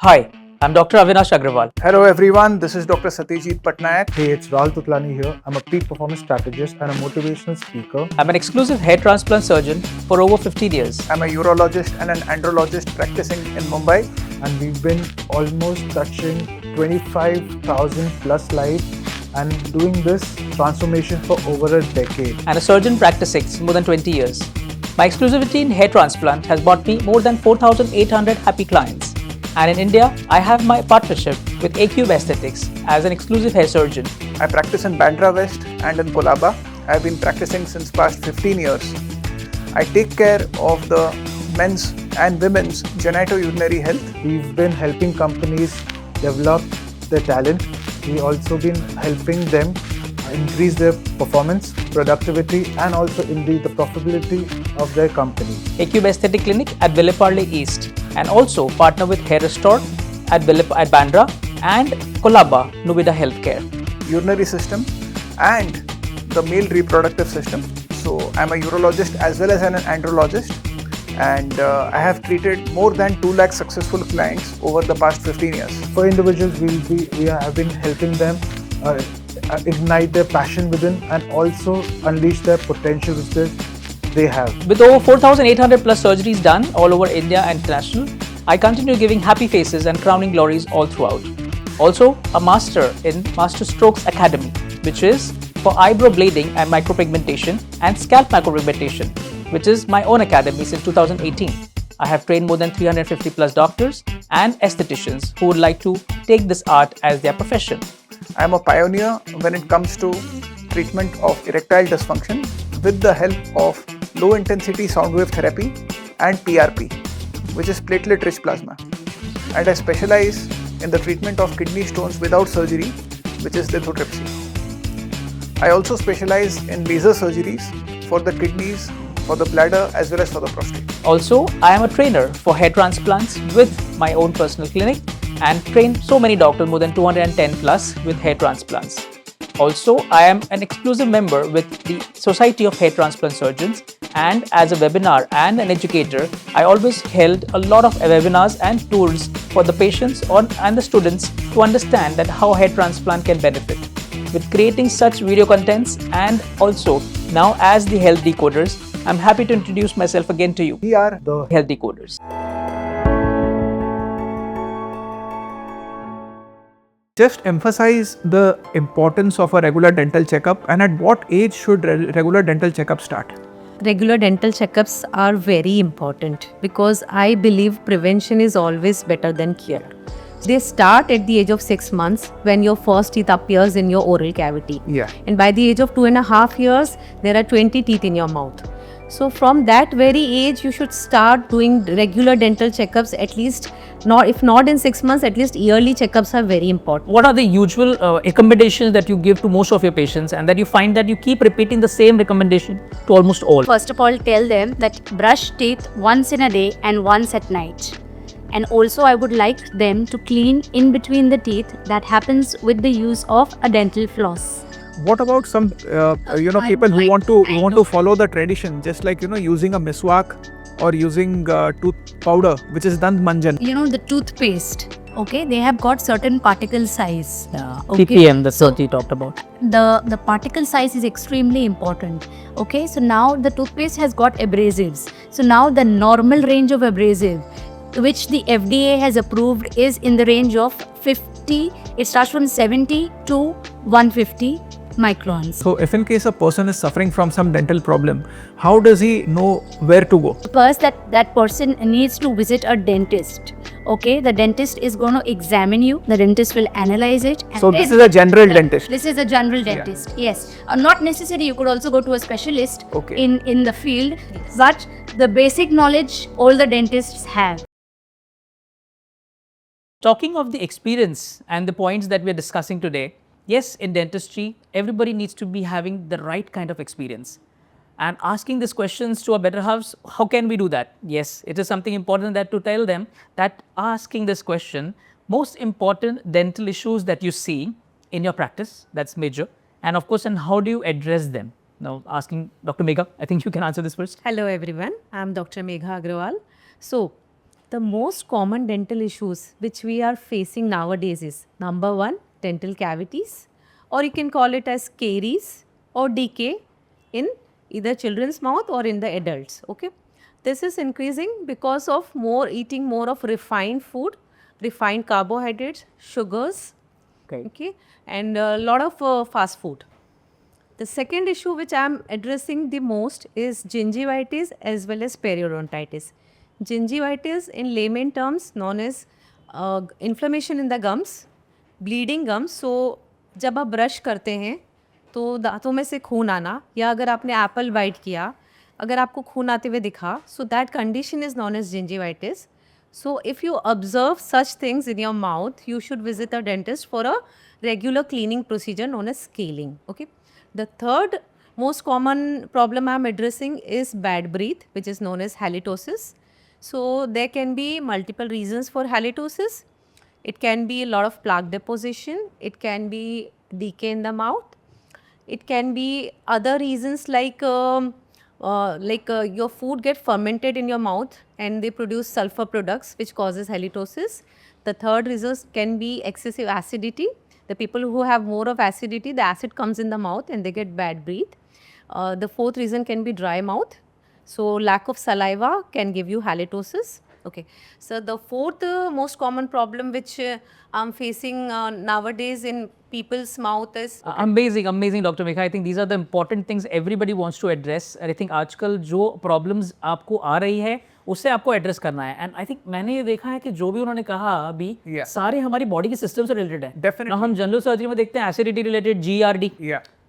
Hi, I'm Dr. Avinash Agrawal. Hello everyone, this is Dr. Satyajit Patnaik. Hey, it's Rahul Tutlani here. I'm a peak performance strategist and a motivational speaker. I'm an exclusive hair transplant surgeon for over 15 years. I'm a urologist and an andrologist practicing in Mumbai. And we've been almost touching 25,000 plus lives and doing this transformation for over a decade. And a surgeon practicing more than 20 years. My exclusivity in hair transplant has brought me more than 4,800 happy clients. And in India, I have my partnership with AQube Aesthetics as an exclusive hair surgeon. I practice in Bandra West and in Colaba. I've been practicing since past 15 years. I take care of the men's and women's genitourinary health. We've been helping companies develop their talent. We've also been helping them increase their performance, productivity, and also indeed the profitability of their company. AQube Aesthetic Clinic at Vileparle East, and also partner with Hair Restore at Bandra and Colaba, Nubida Healthcare. Urinary system and the male reproductive system. So I'm a urologist as well as an andrologist, and I have treated more than 2 lakh successful clients over the past 15 years. For individuals, we have been helping them ignite their passion within and also unleash their potential which they have. With over 4,800 plus surgeries done all over India and international, I continue giving happy faces and crowning glories all throughout. Also, a master in Master Strokes Academy, which is for eyebrow blading and micropigmentation and scalp micropigmentation, which is my own academy since 2018. I have trained more than 350 plus doctors and aestheticians who would like to take this art as their profession. I am a pioneer when it comes to treatment of erectile dysfunction with the help of low intensity sound wave therapy and PRP, which is platelet rich plasma. And I specialize in the treatment of kidney stones without surgery, which is lithotripsy. I also specialize in laser surgeries for the kidneys, for the bladder as well as for the prostate. Also, I am a trainer for hair transplants with my own personal clinic and trained so many doctors, more than 210 plus, with hair transplants. Also, I am an exclusive member with the Society of Hair Transplant Surgeons, and as a webinar and an educator, I always held a lot of webinars and tours for the patients and the students to understand that how hair transplant can benefit. With creating such video contents and also now as the Health Decoders, I'm happy to introduce myself again to you. We are The Health Decoders. Just emphasize the importance of a regular dental checkup, and at what age should regular dental checkup start? Regular dental checkups are very important because I believe prevention is always better than cure. They start at the age of 6 months when your first teeth appears in your oral cavity. Yeah. And by the age of 2.5 years, there are 20 teeth in your mouth. So from that very age, you should start doing regular dental checkups, at least if not in 6 months, at least yearly checkups are very important. What are the usual recommendations that you give to most of your patients, and that you find that you keep repeating the same recommendation to almost all? First of all, tell them that brush teeth once in a day and once at night. And also I would like them to clean in between the teeth. That happens with the use of a dental floss. What about some people who want to follow the tradition, just like using a miswak or using tooth powder, which is dant manjan? The toothpaste, okay, they have got certain particle size. Okay. ppm, that's what you talked about. The particle size is extremely important. Okay, so now the toothpaste has got abrasives. So now the normal range of abrasive, which the FDA has approved, is in the range of 50. It starts from 70 to 150 microns. So if in case a person is suffering from some dental problem, how does he know where to go? First, that person needs to visit a dentist. Okay, the dentist is going to examine you. The dentist will analyze it. And So this is a general dentist. This is a general dentist. Yes, not necessary. You could also go to a specialist Okay. in the field, but the basic knowledge all the dentists have. Talking of the experience and the points that we are discussing today, yes, in dentistry, everybody needs to be having the right kind of experience. And asking these questions to a better house, how can we do that? Yes, it is something important that to tell them that asking this question, most important dental issues that you see in your practice, that's major. And of course, and how do you address them? Now, asking Dr. Megha, I think you can answer this first. Hello everyone, I'm Dr. Megha Agrawal. So, The most common dental issues which we are facing nowadays is number one, dental cavities, or you can call it as caries or decay in either children's mouth or in the adults. Okay, this is increasing because of eating more of refined food, refined carbohydrates, sugars, okay, and a lot of fast food. The second issue which I am addressing the most is gingivitis as well as periodontitis. Gingivitis in layman terms known as inflammation in the gums, bleeding gums. So जब आप brush करते हैं तो दांतों में से खून आना, या अगर आपने एप्पल बाइट किया, अगर आपको खून आते हुए दिखा, so that condition is known as gingivitis. So if you observe such things in your mouth, you should visit a dentist for a regular cleaning procedure known as scaling. Okay. The third most common problem I'm addressing is bad breath, which is known as halitosis. So there can be multiple reasons for halitosis. It can be a lot of plaque deposition. It can be decay in the mouth. It can be other reasons like your food get fermented in your mouth and they produce sulfur products which causes halitosis. The third reason can be excessive acidity. The people who have more of acidity, the acid comes in the mouth and they get bad breath. The fourth reason can be dry mouth. So lack of saliva can give you halitosis. Okay. So the fourth most common problem which I'm facing nowadays in people's mouth is Amazing, amazing, Dr. Megha. I think these are the important things everybody wants to address. And I think आजकल जो problems आपको आ रही है उससे आपको address करना है. And I think मैंने ये देखा है कि जो भी उन्होंने कहा अभी सारे हमारी बॉडी के सिस्टम से रिलेटेड है. Definitely. ना हम जनरल सर्जरी में देखते हैं एसिडिटी रिलेटेड GRD.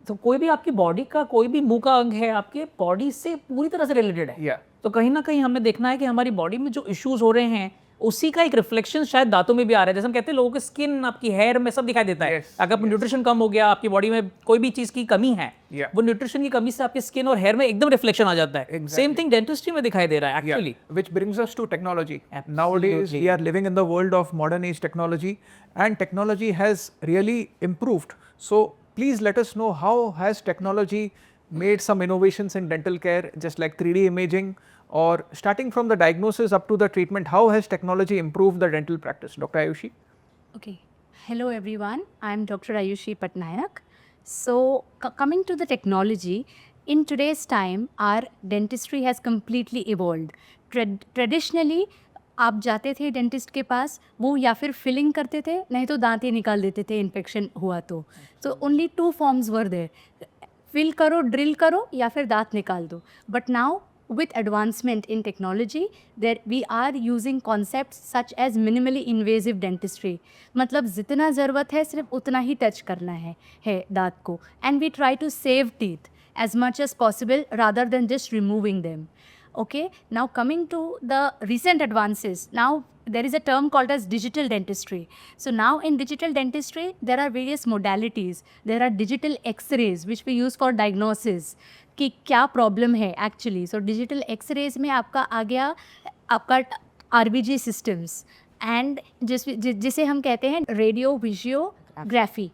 तो कोई भी आपकी बॉडी का कोई भी मुंह का अंग है आपके बॉडी से पूरी तरह से रिलेटेड है. तो कहीं ना कहीं हमें देखना है कि हमारी बॉडी में जो इश्यूज हो रहे हैं उसी का एक रिफ्लेक्शन शायद दांतों में भी आ रहा है. जैसे हम कहते हैं लोगों की स्किन, आपकी हेयर में सब दिखाई देता है. अगर न्यूट्रिशन कम हो गया, आपकी बॉडी में कोई भी चीज की कमी है, वो न्यूट्रिशन की कमी से आपकी स्किन और हेयर में एकदम रिफ्लेक्शन आ जाता है. सेम थिंग डेंटिस्ट्री में दिखाई दे रहा है actually. Which brings us to technology. Nowadays, we are living in the world of modern age technology, and technology has really improved. So please let us know, how has technology made some innovations in dental care, just like 3D imaging, or starting from the diagnosis up to the treatment, how has technology improved the dental practice? Dr. Ayushi? Okay. Hello everyone, I am Dr. Ayushi Patnaik. So coming to the technology, in today's time our dentistry has completely evolved. Traditionally आप जाते थे dentist के पास, वो या फिर filling करते थे, नहीं तो दांत ही निकाल देते थे इन्फेक्शन हुआ तो. Only 2 forms were there, fill करो, ड्रिल करो या फिर दांत निकाल दो. But now with advancement in technology, that we are using concepts such as minimally invasive dentistry. मतलब जितना ज़रूरत है सिर्फ उतना ही टच करना है दांत को. And we try to save teeth as much as possible rather than just removing them. Okay, now coming to the recent advances, now there is a term called as digital dentistry. So now in digital dentistry, there are various modalities. There are digital x-rays which we use for diagnosis कि क्या problem है actually. So digital X-rays में आपका आ गया आपका RBG systems and जिसे हम कहते हैं radio visiography.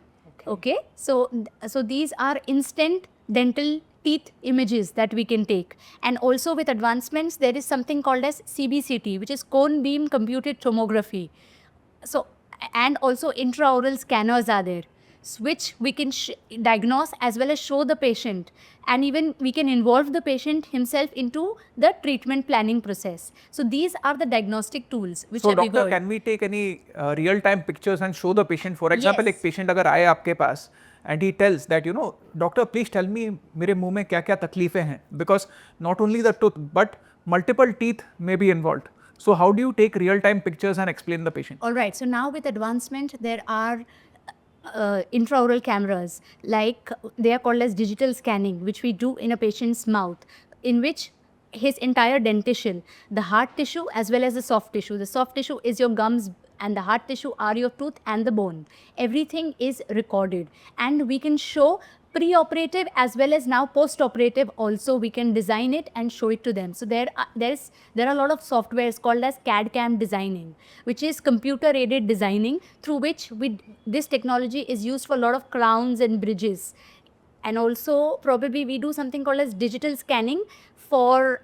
Okay, so these are instant dental teeth images that we can take. And also with advancements, there is something called as CBCT, which is cone beam computed tomography. So, and also intraoral scanners are there, which we can diagnose as well as show the patient, and even we can involve the patient himself into the treatment planning process. So these are the diagnostic tools which So are doctor, can we take any real-time pictures and show the patient? For example, Yes. एक patient अगर आए आपके पास and he tells that, you know, doctor, please tell me मेरे मुंह में क्या क्या तकलीफें हैं, because not only the tooth but multiple teeth may be involved. So how do you take real-time pictures and explain the patient? All right. So now with advancement, there are intraoral cameras, like they are called as digital scanning, which we do in a patient's mouth, in which his entire dentition, the hard tissue as well as the soft tissue. The soft tissue is your gums and the hard tissue are your tooth and the bone. Everything is recorded, and we can show pre-operative as well as now post-operative also. We can design it and show it to them. So there are a lot of softwares called as CAD/CAM designing, which is computer-aided designing, through which this technology is used for a lot of crowns and bridges. And also probably we do something called as digital scanning for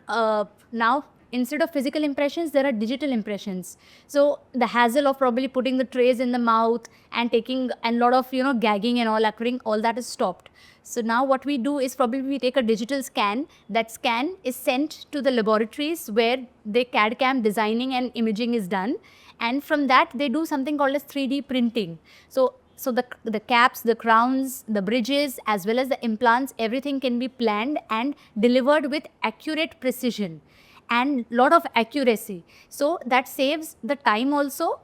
now instead of physical impressions, there are digital impressions. So the hassle of probably putting the trays in the mouth and taking a lot of, gagging and all occurring, all that is stopped. So now what we do is probably we take a digital scan. That scan is sent to the laboratories where the CAD/CAM designing and imaging is done. And from that, they do something called as 3D printing. So the caps, the crowns, the bridges, as well as the implants, everything can be planned and delivered with accurate precision and lot of accuracy. So that saves the time also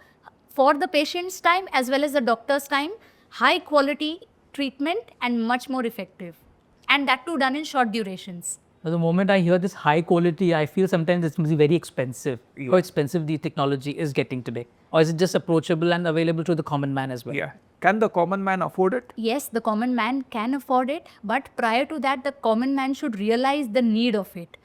for the patient's time as well as the doctor's time, high quality treatment and much more effective. And that too done in short durations. The moment I hear this high quality, I feel sometimes this must be very expensive. How expensive the technology is getting today? Or is it just approachable and available to the common man as well? Yeah. Can the common man afford it? Yes, the common man can afford it, but prior to that, the common man should realize the need of it.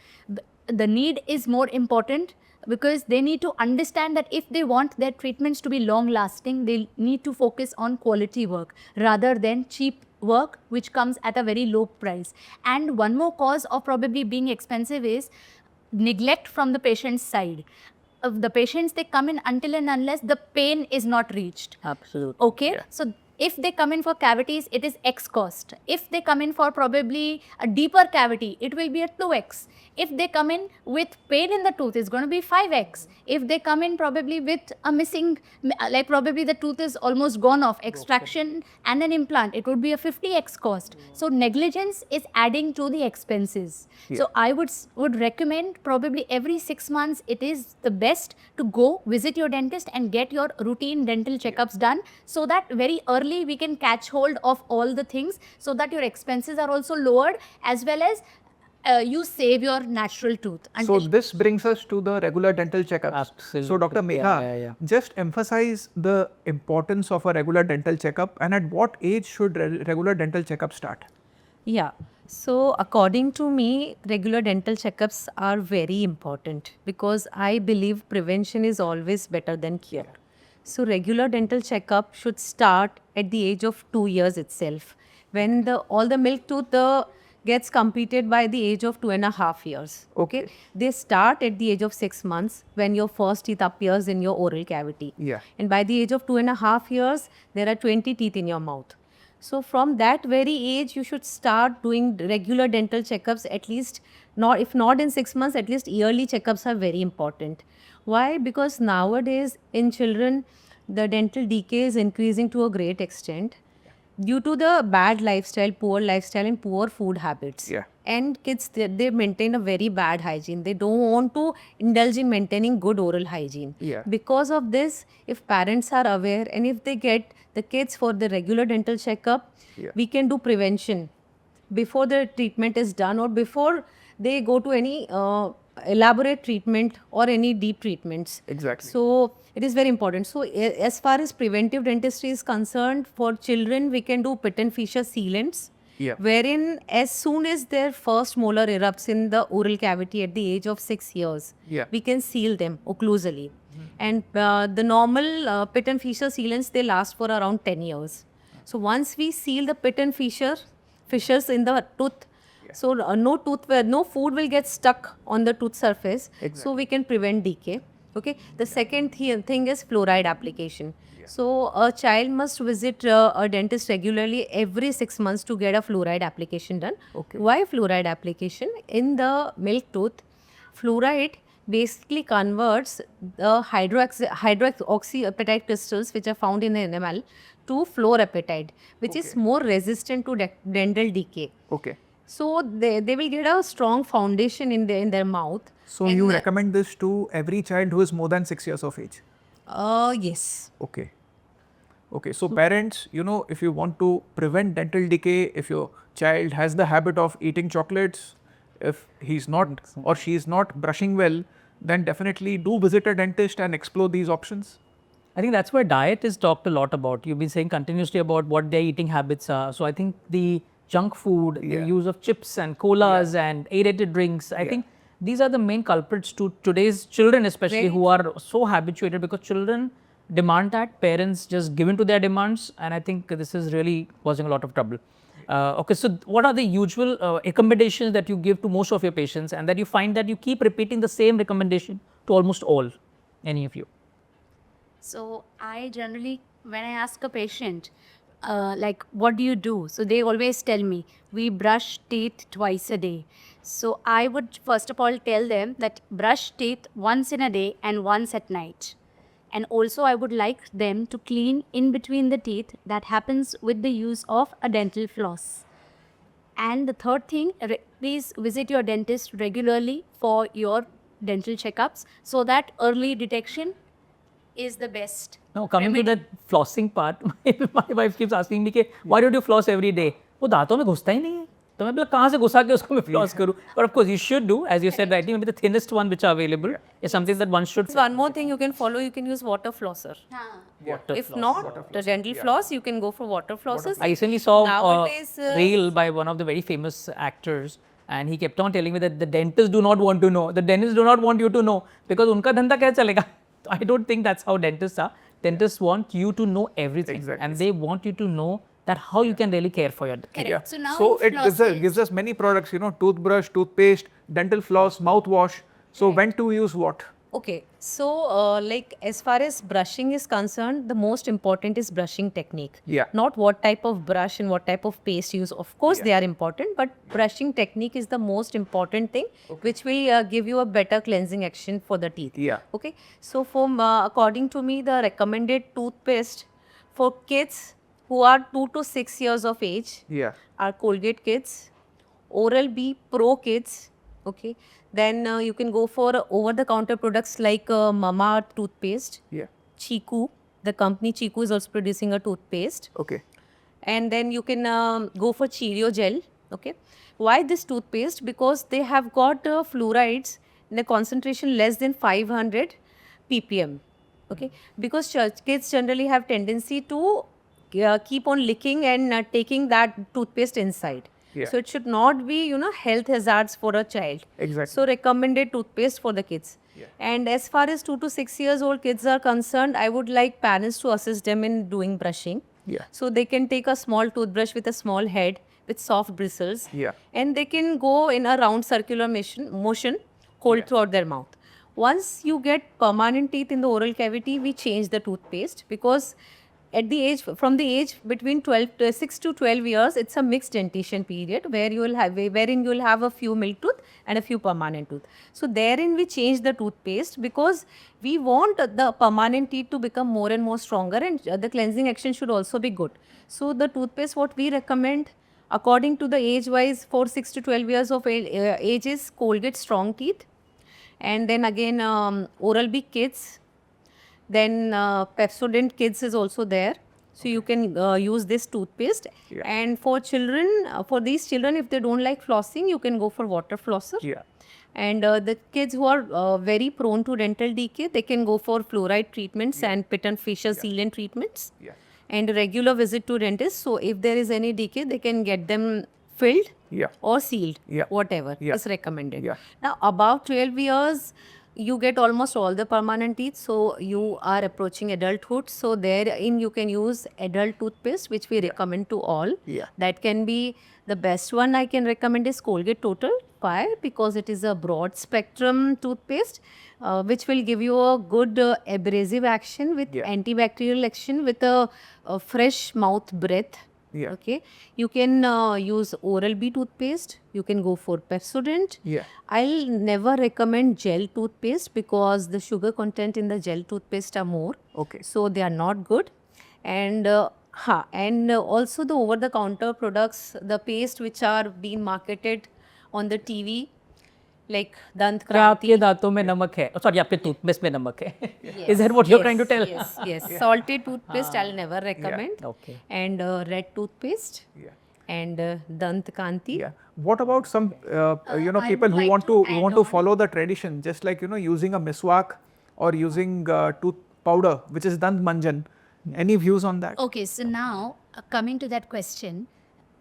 The need is more important because they need to understand that if they want their treatments to be long lasting, they need to focus on quality work rather than cheap work which comes at a very low price. And one more cause of probably being expensive is neglect from the patient's side. The patients, they come in until and unless the pain is not reached. Absolutely. Okay, so if they come in for cavities, it is X cost. If they come in for probably a deeper cavity, it will be a 2X. If they come in with pain in the tooth, it's going to be 5X. If they come in probably with a missing, like probably the tooth is almost gone off, extraction and an implant, it would be a 50X cost. So negligence is adding to the expenses. So I would recommend probably every 6 months, it is the best to go visit your dentist and get your routine dental checkups done, so that very early we can catch hold of all the things, so that your expenses are also lowered as well as you save your natural tooth. So this brings us to the regular dental checkups. Absolutely. So Dr. Megha, just emphasize the importance of a regular dental checkup, and at what age should regular dental checkup start? Yeah. So according to me, regular dental checkups are very important because I believe prevention is always better than cure. So regular dental checkup should start at the age of 2 years itself. When all the milk tooth gets completed by the age of 2.5 years. Okay. They start at the age of 6 months when your first teeth appears in your oral cavity. Yeah. And by the age of 2.5 years, there are 20 teeth in your mouth. So from that very age, you should start doing regular dental checkups, at least if not in 6 months, at least yearly checkups are very important. Why? Because nowadays in children, the dental decay is increasing to a great extent due to the bad lifestyle, poor lifestyle and poor food habits. Yeah. And kids, they maintain a very bad hygiene. They don't want to indulge in maintaining good oral hygiene. Yeah. Because of this, if parents are aware and if they get the kids for the regular dental checkup, we can do prevention before the treatment is done or before they go to any elaborate treatment or any deep treatments. Exactly. So it is very important. So as far as preventive dentistry is concerned, for children we can do pit and fissure sealants, wherein as soon as their first molar erupts in the oral cavity at the age of 6 years, we can seal them occlusally. And the normal pit and fissure sealants, they last for around 10 years. So once we seal the pit and fissures in the tooth, so no food will get stuck on the tooth surface. So we can prevent decay. Okay. The second thing is fluoride application. So a child must visit a dentist regularly every 6 months to get a fluoride application done. Why fluoride application? In the milk tooth, fluoride basically converts the hydroxyapatite crystals which are found in the enamel to fluorapatite, which is more resistant to dental decay. Okay. So they will get a strong foundation in their mouth. So you recommend this to every child who is more than 6 years of age? Yes. Okay. Okay. So parents, if you want to prevent dental decay, if your child has the habit of eating chocolates, if he's not or she's not brushing well, then definitely do visit a dentist and explore these options. I think that's where diet is talked a lot about. You've been saying continuously about what their eating habits are. So I think the junk food, the use of chips and colas and aerated drinks, I think these are the main culprits to today's children, especially who are so habituated, because children demand that, parents just give in to their demands, and I think this is really causing a lot of trouble. Okay, so what are the usual recommendations that you give to most of your patients, and that you find that you keep repeating the same recommendation to almost all, any of you? So I generally, when I ask a patient, like, what do you do? So they always tell me, we brush teeth twice a day. So I would first of all tell them that brush teeth once in a day and once at night. And also I would like them to clean in between the teeth. That happens with the use of a dental floss. And the third thing, please visit your dentist regularly for your dental checkups so that early detection is the best. Now coming to remedy. that flossing part, my wife keeps asking me, why don't you floss every day? वो दांतों में घुसता ही नहीं है, तो मैं बोला कहाँ से घुसा के उसको मैं floss करूँ? But of course you should do, as you said rightly, maybe the thinnest one which are available is something that one should. One more thing you can follow, you can use water flosser. Water If floss. not, the dental floss, you can go for water flossers. I recently saw Nowadays, a reel by one of the very famous actors, and he kept on telling me that the dentists do not want to know, the dentists do not want you to know, because उनका धंधा क्या चलेगा? I don't think that's how dentists are. Dentists want you to know everything, Exactly. and they want you to know that how you can really care for your Correct. Yeah. So now So in it floss gives us many products, toothbrush, toothpaste, dental floss, mouthwash. So when to use what? Okay, so like as far as brushing is concerned, the most important is brushing technique. Yeah. Not what type of brush and what type of paste you use. Of course, they are important, but brushing technique is the most important thing, which will give you a better cleansing action for the teeth. Yeah. Okay, so according to me, the recommended toothpaste for kids who are 2 to 6 years of age Yeah. are Colgate Kids, Oral-B Pro Kids. Okay, then you can go for over-the-counter products like Mama toothpaste, Yeah. Chiku. The company Chiku is also producing a toothpaste. Okay. And then you can go for Cheerio gel. Okay, why this toothpaste? Because they have got fluorides in a concentration less than 500 ppm. Okay, because kids generally have tendency to keep on licking and taking that toothpaste inside. Yeah. So it should not be, health hazards for a child. Exactly. So recommended toothpaste for the kids. Yeah. And as far as 2 to 6 years old kids are concerned, I would like parents to assist them in doing brushing. Yeah. So they can take a small toothbrush with a small head with soft bristles. Yeah. And they can go in a round circular motion, hold throughout their mouth. Once you get permanent teeth in the oral cavity, we change the toothpaste, because at the age, from the age between 6 to 12 years, it's a mixed dentition period wherein you will have a few milk tooth and a few permanent tooth. So therein we change the toothpaste, because we want the permanent teeth to become more and more stronger, and the cleansing action should also be good. So the toothpaste what we recommend according to the age wise for 6 to 12 years of age is Colgate Strong Teeth, and then again Oral-B Kids. Then Pepsodent Kids is also there. So you can use this toothpaste. Yeah. And for children, for these children, if they don't like flossing, you can go for water flosser. Yeah. And the kids who are very prone to dental decay, they can go for fluoride treatments and pit and fissure sealant treatments. Yeah. And a regular visit to dentist. So if there is any decay, they can get them filled Yeah. or sealed, Yeah. whatever Yeah. is recommended. Yeah. Now, above 12 years, you get almost all the permanent teeth, so you are approaching adulthood. So therein you can use adult toothpaste, which we recommend to all. Yeah. That can be the best one I can recommend is Colgate Total. Why? Because it is a broad spectrum toothpaste, which will give you a good abrasive action with antibacterial action with a fresh mouth breath. Yeah. Okay, you can use Oral-B toothpaste. You can go for Pepsodent. Yeah. I'll never recommend gel toothpaste because the sugar content in the gel toothpaste are more. Okay. So they are not good. And also the over-the-counter products, the paste which are being marketed on the TV, like Dant क्या Kranti. आपके दांतों में नमक है? Sorry, आपके toothpaste में नमक है. Is that what you're trying to tell? Yes. Salted toothpaste I'll never recommend. Okay. And red toothpaste. Yeah. And Dant Kanti. Yeah. What about some I people would who like want to to add want to on. follow the tradition, just like using a miswak or using tooth powder, which is dant manjan. Any views on that? Okay, so now coming to that question,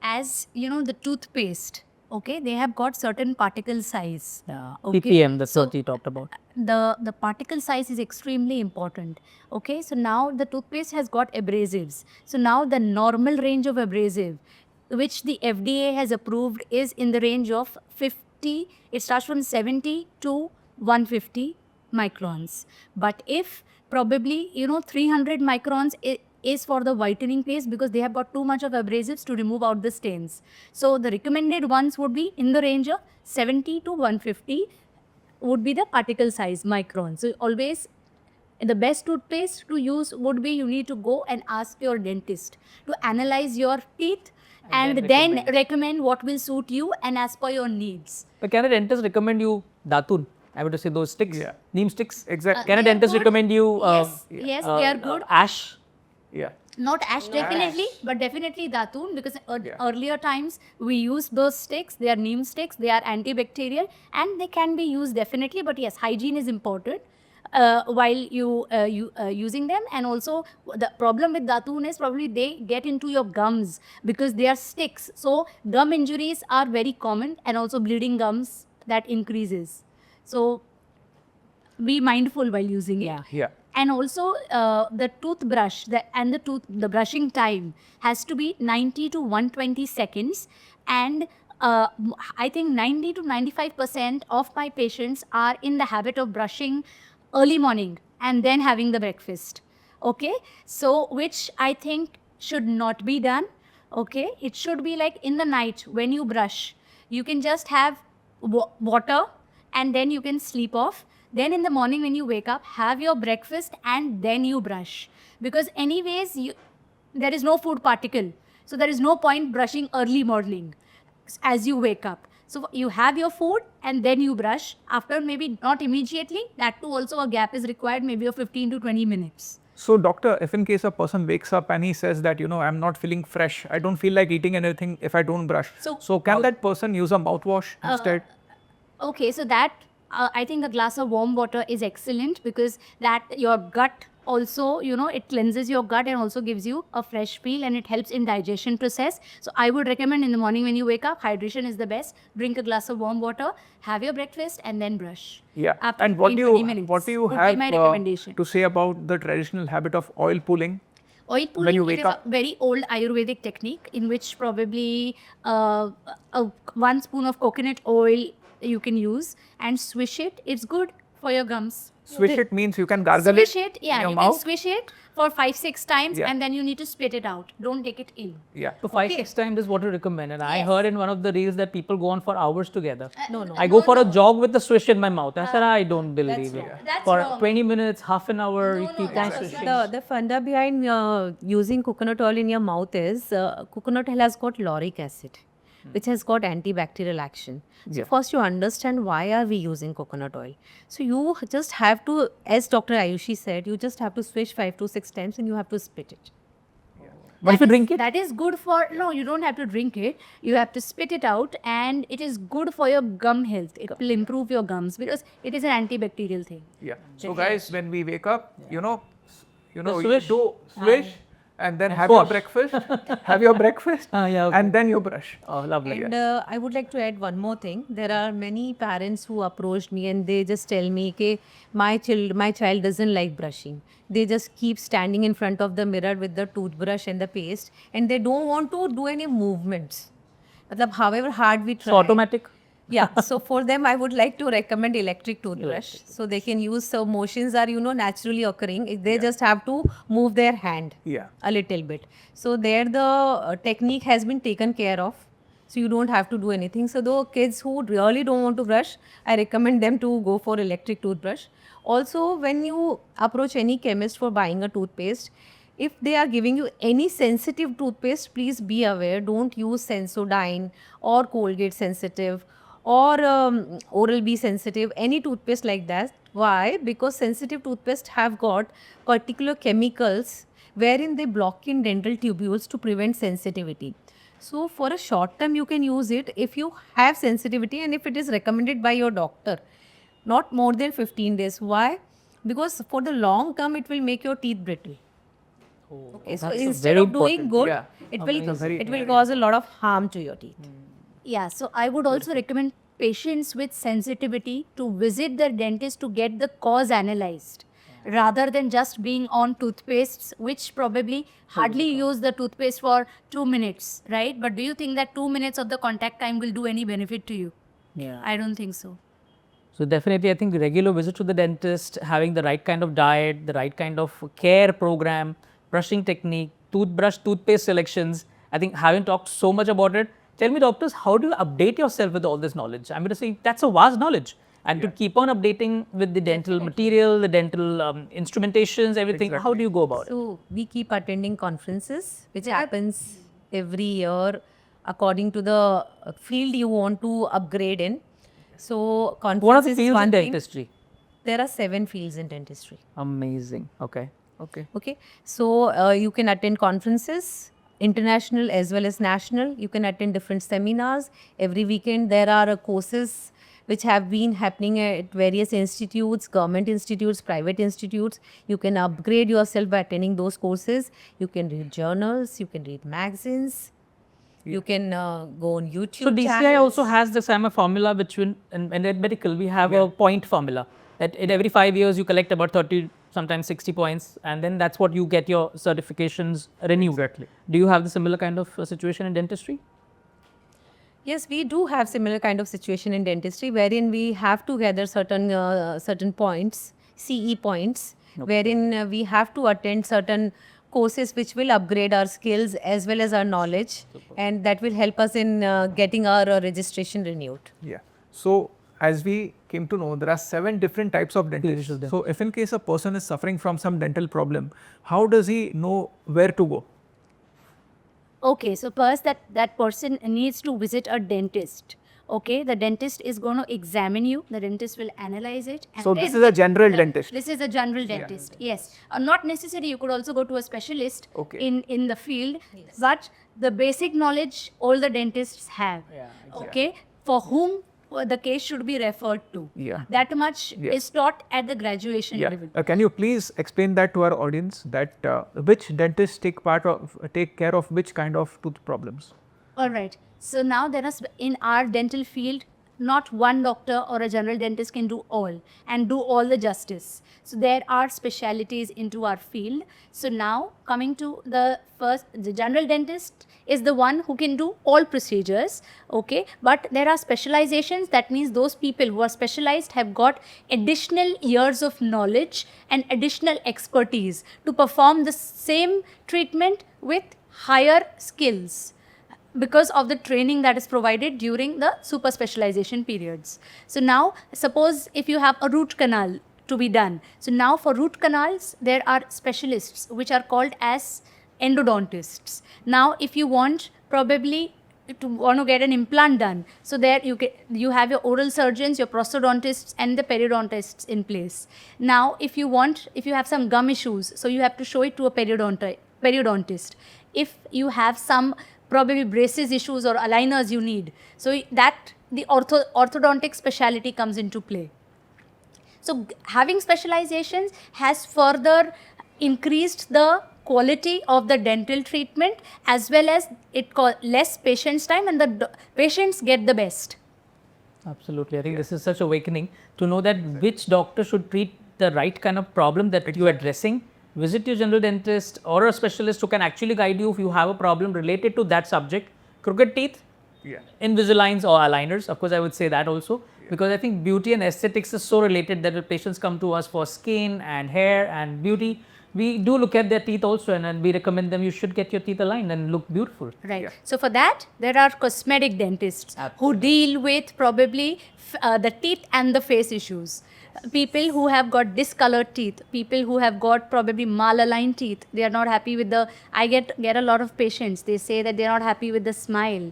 as you know, the toothpaste, okay, they have got certain particle size. Okay? ppm, that's So what you talked about. the particle size is extremely important. Okay, so now the toothpaste has got abrasives. So now the normal range of abrasive, which the FDA has approved, is in the range of 50, it starts from 70 to 150 microns. But if probably, 300 microns is for the whitening paste, because they have got too much of abrasives to remove out the stains. So the recommended ones would be in the range of 70 to 150 would be the particle size microns. So always the best toothpaste to use would be, you need to go and ask your dentist to analyze your teeth and then recommend what will suit you and as per your needs. But can a dentist recommend you datun? I would say those sticks, Yeah. neam sticks. Exactly. Can a They are dentist good. recommend you Yes, they are good. ash? Yeah. Not ash definitely, but definitely datun, because earlier times we used those sticks. They are neem sticks, they are antibacterial and they can be used definitely. But yes, hygiene is important while you using them. And also the problem with datun is probably they get into your gums because they are sticks. So gum injuries are very common, and also bleeding gums, that increases. So be mindful while using it. Yeah. And also the toothbrush the brushing time has to be 90 to 120 seconds. And I think 90 to 95% of my patients are in the habit of brushing early morning and then having the breakfast. Okay, so which I think should not be done. Okay, it should be like in the night when you brush, you can just have water and then you can sleep off. Then in the morning when you wake up, have your breakfast and then you brush. Because anyways, there is no food particle. So there is no point brushing early morning as you wake up. So you have your food and then you brush. After maybe not immediately, that too also a gap is required, maybe of 15 to 20 minutes. So doctor, if in case a person wakes up and he says that, I'm not feeling fresh, I don't feel like eating anything if I don't brush. So can that person use a mouthwash instead? Okay, so that I think a glass of warm water is excellent, because that your gut also, it cleanses your gut and also gives you a fresh feel, and it helps in digestion process. So I would recommend in the morning when you wake up, hydration is the best. Drink a glass of warm water, have your breakfast and then brush. Yeah. After And what do 20 minutes you would be have my recommendation. to say about the traditional habit of oil pulling? Oil pulling, when you it wake is up? a very old Ayurvedic technique in which probably 1 spoon of coconut oil you can use and swish it. It's good for your gums. Swish it means you can gargle Swish it it, yeah, in your you mouth? can swish it for 5-6 times, Yeah. and then you need to spit it out. Don't take it in. Yeah. So 5-6 times is what you recommend. And I Yes. heard in one of the reels that people go on for hours together. No, no. I go for a jog with the swish in my mouth. I said, I don't believe it. wrong. That's For wrong. 20 minutes, half an hour, you keep on that's swishing. The funda behind using coconut oil in your mouth is coconut oil has got lauric acid, which has got antibacterial action. So first you understand why are we using coconut oil. So you just have to, as Dr. Ayushi said, you just have to swish 5 to 6 times and you have to spit it. But if you drink it, That is good for, no, you don't have to drink it. You have to spit it out, and it is good for your gum health. It will improve your gums because it is an antibacterial thing. Yeah. So guys, when we wake up, you swish. do swish and then have wash. your breakfast, have your breakfast, yeah, okay. and then you brush. oh, lovely. And I would like to add one more thing. There are many parents who approached me and they just tell me, okay, my child doesn't like brushing. They just keep standing in front of the mirror with the toothbrush and the paste, and they don't want to do any movements. Matlab, however hard we try. So automatic? Yeah, so for them, I would like to recommend electric toothbrush. So they can use, so motions are, naturally occurring. They just have to move their hand a little bit. So there the technique has been taken care of. So you don't have to do anything. So the kids who really don't want to brush, I recommend them to go for electric toothbrush. Also, when you approach any chemist for buying a toothpaste, if they are giving you any sensitive toothpaste, please be aware. Don't use Sensodyne or Colgate sensitive or Oral-B sensitive, any toothpaste like that. Why? Because sensitive toothpaste have got particular chemicals wherein they block in dental tubules to prevent sensitivity. So for a short term you can use it if you have sensitivity and if it is recommended by your doctor. Not more than 15 days. Why? Because for the long term it will make your teeth brittle. Okay, so that's instead very of doing important. good, Yeah. it will cause a lot of harm to your teeth. Yeah, so I would also recommend patients with sensitivity to visit their dentist to get the cause analyzed. rather than just being on toothpastes, which probably hardly use the toothpaste for 2 minutes, right? But do you think that 2 minutes of the contact time will do any benefit to you? Yeah. I don't think so. So definitely, I think regular visit to the dentist, having the right kind of diet, the right kind of care program, brushing technique, toothbrush, toothpaste selections. I think having talked so much about it, tell me, doctors, how do you update yourself with all this knowledge? I'm going to say that's a vast knowledge, and to keep on updating with the dental material, the dental instrumentations, everything. How do you go about it? So we keep attending conferences, which happens every year according to the field you want to upgrade in. So conferences What are the is fields in one thing. dentistry? There are 7 fields in dentistry. Amazing. Okay. Okay. Okay, so you can attend conferences, international as well as national. You can attend different seminars. Every weekend there are courses which have been happening at various institutes, government institutes, private institutes. You can upgrade yourself by attending those courses. You can read journals, you can read magazines. You can go on YouTube. So DCI channels. also has the SAMA formula, which in medical we have a point formula that in every 5 years you collect about 30, sometimes 60 points, and then that's what you get your certifications renewed. Exactly. Do you have the similar kind of situation in dentistry? Yes, we do have similar kind of situation in dentistry, wherein we have to gather certain points, CE points, wherein we have to attend certain courses which will upgrade our skills as well as our knowledge, and that will help us in getting our registration renewed. Yeah. So as we came to know, there are 7 different types of dentists. So if in case a person is suffering from some dental problem, how does he know where to go? Okay, so first that person needs to visit a dentist. Okay, the dentist is going to examine you. The dentist will analyze it. And So this is a general dentist. This is a general dentist. Yes, not necessary. You could also go to a specialist Okay. in the field. But the basic knowledge all the dentists have. Okay, for whom the case should be referred to. Yeah. That much Yes. is taught at the graduation Yeah. level. Can you please explain that to our audience, that which dentists take care of which kind of tooth problems? All right. So now there is, in our dental field, not one doctor or a general dentist can do all and do all the justice. So there are specialities into our field. So now coming to the general dentist is the one who can do all procedures, okay? But there are specializations. That means those people who are specialized have got additional years of knowledge and additional expertise to perform the same treatment with higher skills, because of the training that is provided during the super specialization periods. So now suppose if you have a root canal to be done. So now for root canals, there are specialists which are called as endodontists. Now if you want probably to get an implant done, so there you have your oral surgeons, your prosthodontists and the periodontists in place. Now if you have some gum issues, so you have to show it to a periodontist. If you have some probably braces issues or aligners you need, so that the orthodontic speciality comes into play. So having specializations has further increased the quality of the dental treatment, as well as less patient's time, and the patients get the best. Absolutely. I think this is such awakening to know that which doctor should treat the right kind of problem that you're addressing. Visit your general dentist or a specialist who can actually guide you if you have a problem related to that subject. Crooked teeth, Invisaligns or aligners. Of course, I would say that also, because I think beauty and aesthetics is so related that when patients come to us for skin and hair and beauty, we do look at their teeth also, and we recommend them you should get your teeth aligned and look beautiful. Right. So for that, there are cosmetic dentists who deal with probably the teeth and the face issues. People who have got discolored teeth, people who have got probably malaligned teeth, they are not happy with the, I get a lot of patients, they say that they are not happy with the smile.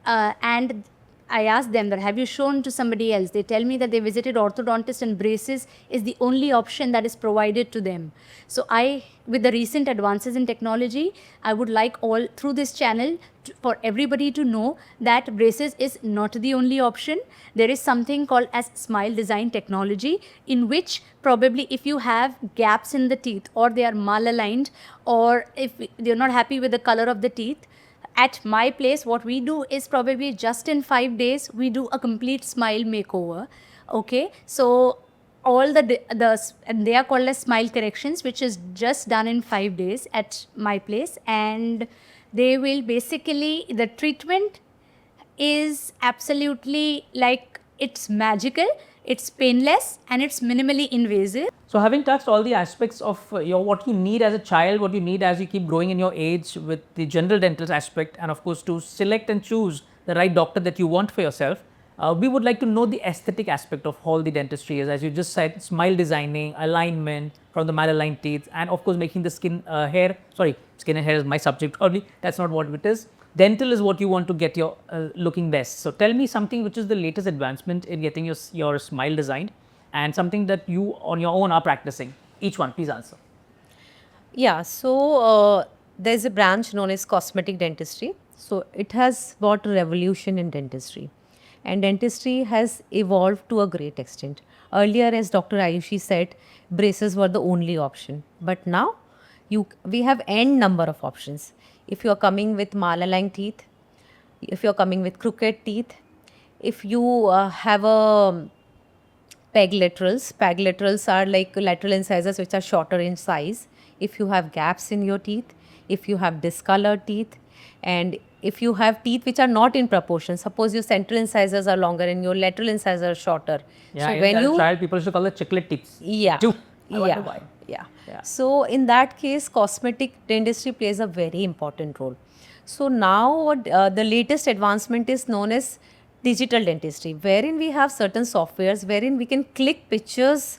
And I ask them that, have you shown to somebody else? They tell me that they visited orthodontist and braces is the only option that is provided to them. So with the recent advances in technology, I would like all through this channel for everybody to know that braces is not the only option. There is something called as smile design technology, in which probably if you have gaps in the teeth, or they are malaligned, or if you're not happy with the color of the teeth, at my place, what we do is probably just in 5 days, we do a complete smile makeover. Okay, so all and they are called as smile corrections, which is just done in 5 days at my place. And they will basically, the treatment is absolutely like, it's magical, it's painless, and it's minimally invasive. So having touched all the aspects of what you need as a child, what you need as you keep growing in your age with the general dental aspect, and of course to select and choose the right doctor that you want for yourself, we would like to know the aesthetic aspect of all the dentistry is, as you just said, smile designing, alignment from the malaligned teeth, and of course making the skin and hair is my subject probably, that's not what it is. Dental is what you want to get your looking best. So tell me something which is the latest advancement in getting your smile designed, and something that you on your own are practicing. Each one, please answer. Yeah, so there's a branch known as cosmetic dentistry. So it has brought a revolution in dentistry, and dentistry has evolved to a great extent. Earlier, as Dr. Ayushi said, braces were the only option, but now we have n number of options. If you are coming with malaligned teeth, if you are coming with crooked teeth, if you have a peg laterals are like lateral incisors which are shorter in size. If you have gaps in your teeth, if you have discolored teeth, and if you have teeth which are not in proportion, suppose your central incisors are longer and your lateral incisors are shorter. Yeah, so in when that you child, people used to call it chiclet teeth. yeah Too. I wonder yeah why. yeah. So in that case, cosmetic dentistry plays a very important role. So now what the latest advancement is known as digital dentistry, wherein we have certain softwares wherein we can click pictures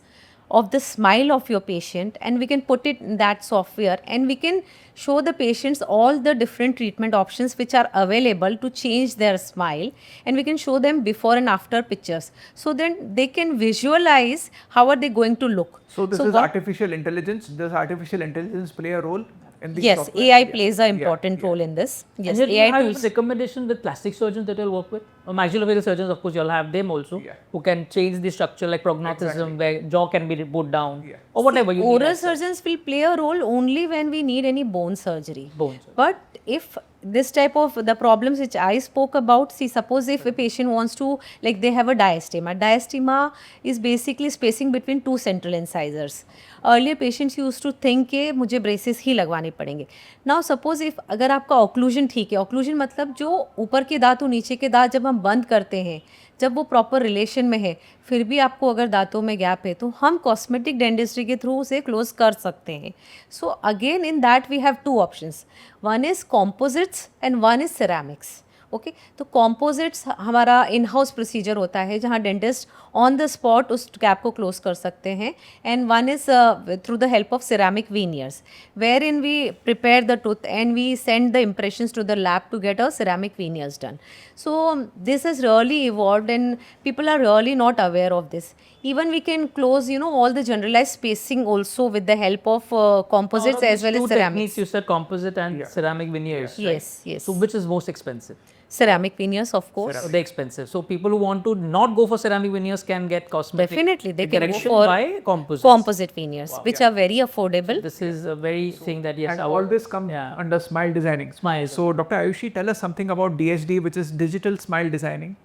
of the smile of your patient and we can put it in that software, and we can show the patients all the different treatment options which are available to change their smile, and we can show them before and after pictures, so then they can visualize how are they going to look. So this is artificial intelligence. Does artificial intelligence play a role in these Yes, software? AI plays an important role in this. Yes, And AI you have tools. recommendation with plastic surgeons that you'll work with, or maxillofacial surgeons, of course you'll have them also, who can change the structure like prognosticism, where jaw can be put down, or whatever you need. Oral surgeons will play a role only when we need any bone surgery. But if this type of the problems which I spoke about, see, suppose if a patient wants to, like they have a diastema is basically spacing between two central incisors. Earlier patients used to think कि मुझे braces ही लगवाने पड़ेंगे. Now suppose if अगर आपका occlusion ठीक है, occlusion मतलब जो ऊपर के दांत और नीचे के दांत जब हम बंद करते हैं, जब वो प्रॉपर रिलेशन में है, फिर भी आपको अगर दांतों में गैप है, तो हम कॉस्मेटिक डेंटिस्ट्री के थ्रू उसे क्लोज कर सकते हैं. So again in that we have two options. One is composites and one is ceramics. Okay, तो कॉम्पोजिट्स हमारा इन हाउस प्रोसीजर होता है जहाँ डेंटिस्ट ऑन द स्पॉट उस गैप को क्लोज कर सकते हैं, and one is through the help of ceramic veneers, wherein we prepare the tooth and we send the impressions to the lab to get a ceramic veneers done. So this has really evolved and people are really not aware of this. Even we can close, all the generalized spacing also with the help of composites as well as ceramics. You said composite and ceramic veneers. Yes, yes. So which is most expensive? Ceramic veneers, of course. They're expensive. So people who want to not go for ceramic veneers can get cosmetic. Definitely, they can go correction for by composites. composite veneers, which are very affordable. This is a very thing that yes. And all this comes under smile designing. Smile. So Dr. Ayushi, tell us something about DSD, which is digital smile designing.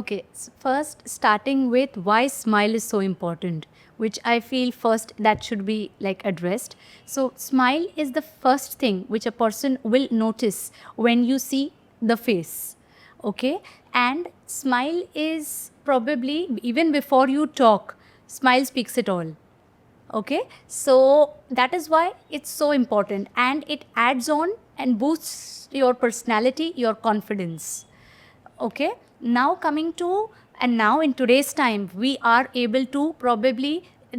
Okay, first starting with why smile is so important, which I feel first that should be like addressed. So smile is the first thing which a person will notice when you see the face. Okay, and smile is probably, even before you talk, smile speaks it all. Okay, so that is why it's so important, and it adds on and boosts your personality, your confidence. Okay, now coming to, and now in today's time we are able to probably,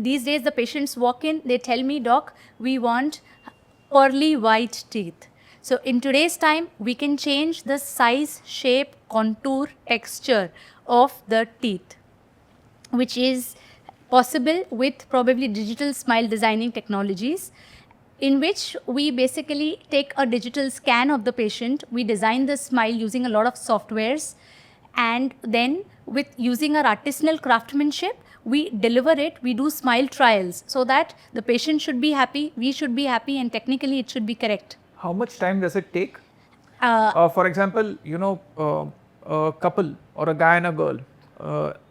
these days the patients walk in, they tell me, doc, we want pearly white teeth. So in today's time we can change the size, shape, contour, texture of the teeth, which is possible with probably digital smile designing technologies, in which we basically take a digital scan of the patient, we design the smile using a lot of softwares, and then with using our artisanal craftsmanship, we deliver it, we do smile trials so that the patient should be happy, we should be happy, and technically it should be correct. How much time does it take? For example, a couple or a guy and a girl,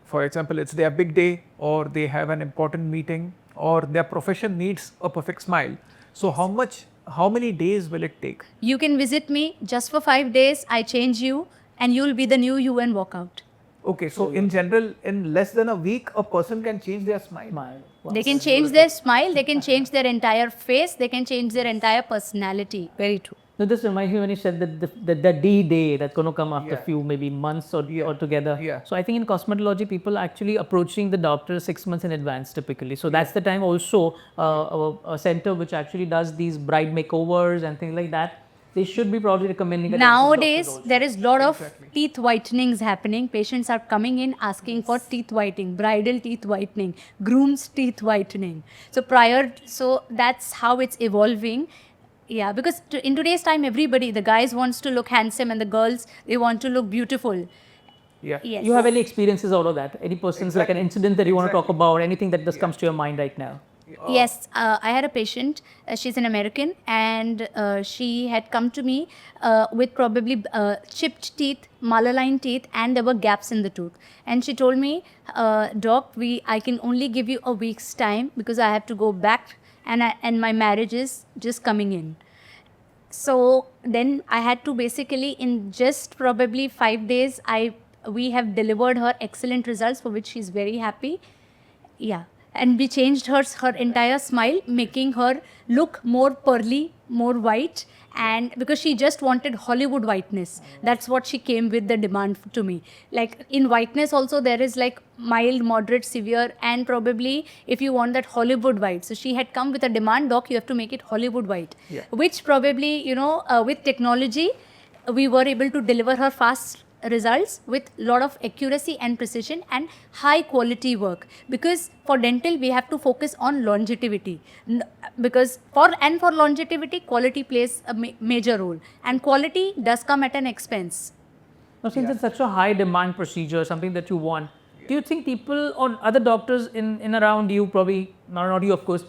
For example, it's their big day, or they have an important meeting, or their profession needs a perfect smile. So how many days will it take? You can visit me just for 5 days. I change you, and you'll be the new you and walk out. Okay, so in general, in less than a week, a person can change their smile. They can change their smile, they can change their entire face, they can change their entire personality. Very true. So this reminds me when you said that the D-Day that's going to come after Yeah. few maybe months or together. Yeah. So I think in cosmetology, people are actually approaching the doctor 6 months in advance typically. So that's the time also a center which actually does these bride makeovers and things like that. They should be probably recommending. Nowadays, there is lot of teeth whitenings happening. Patients are coming in asking for teeth whitening, bridal teeth whitening, groom's teeth whitening. So that's how it's evolving. Yeah, because in today's time, everybody, the guys wants to look handsome and the girls, they want to look beautiful. Yeah. Yes. You have any experiences out of that? Any person's like an incident that you want to talk about? Anything that just comes to your mind right now? Yes, I had a patient, she's an American, and she had come to me with probably chipped teeth, malaligned teeth, and there were gaps in the tooth. And she told me, Doc, I can only give you a week's time because I have to go back and my marriage is just coming in. So then I had to basically, in just probably 5 days, we have delivered her excellent results for which she's very happy. Yeah. And we changed her entire smile, making her look more pearly, more white, and because she just wanted Hollywood whiteness. That's what she came with the demand to me. Like in whiteness also there is like mild, moderate, severe, and probably if you want that Hollywood white. So she had come with a demand, Doc, you have to make it Hollywood white. Yeah. Which probably, with technology, we were able to deliver her fast results with lot of accuracy and precision and high quality work, because for dental we have to focus on longevity, because for longevity quality plays a major role, and quality does come at an expense. Now, since it's such a high demand procedure, something that you want, do you think people or other doctors in around you, probably not you of course,